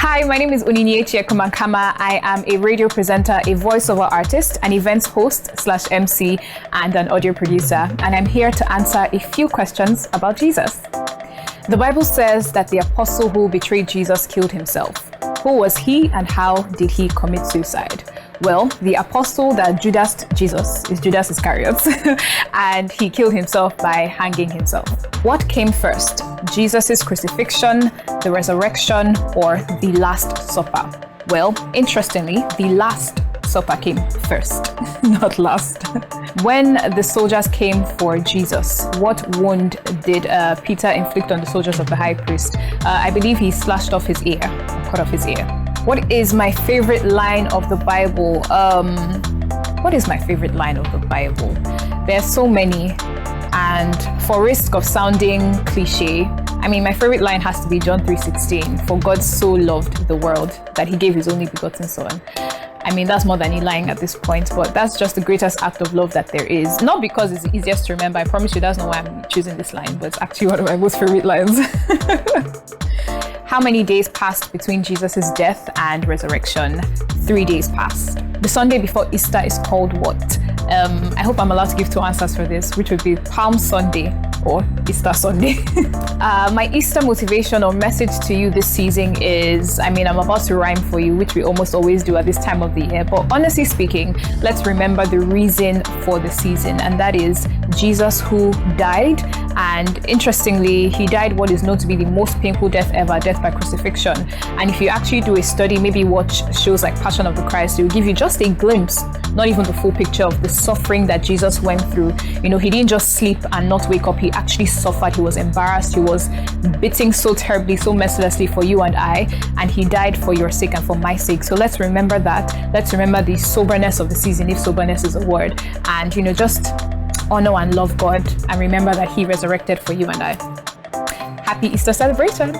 Hi, my name is Oyinyechi. I am a radio presenter, a voiceover artist, an events host / MC, and an audio producer. And I'm here to answer a few questions about Jesus. The Bible says that the apostle who betrayed Jesus killed himself. Who was he and how did he commit suicide? Well, the apostle that Judas Jesus is Judas Iscariot, and he killed himself by hanging himself. What came first? Jesus' crucifixion, the resurrection, or the Last Supper? Well, interestingly, the Last Supper came first, not last. When the soldiers came for Jesus, what wound did Peter inflict on the soldiers of the high priest? I believe he slashed off his ear, cut off his ear. What is my favorite line of the Bible? What is my favorite line of the Bible? There are so many, and for risk of sounding cliche, my favorite line has to be John 3:16. For God so loved the world that he gave his only begotten son. That's more than a line at this point, but that's just the greatest act of love that there is. Not because it's easiest to remember, I promise you that's not why I'm choosing this line, but it's actually one of my most favorite lines. How many days passed between Jesus' death and resurrection? 3 days passed. The Sunday before Easter is called what? I hope I'm allowed to give two answers for this, which would be Palm Sunday or Easter Sunday. My Easter motivation or message to you this season is, I'm about to rhyme for you, which we almost always do at this time of the year. But honestly speaking, let's remember the reason for the season, and that is Jesus who died. And interestingly, he died what is known to be the most painful death ever, death by crucifixion. And if you actually do a study, maybe watch shows like Passion of the Christ, it will give you just a glimpse, not even the full picture of the suffering that Jesus went through. He didn't just sleep and not wake up. He actually suffered. He was embarrassed. He was beaten so terribly, so mercilessly for you and I. And he died for your sake and for my sake. So let's remember that. Let's remember the soberness of the season, if soberness is a word. And, just honor and love God and remember that he resurrected for you and I. Happy Easter celebrations!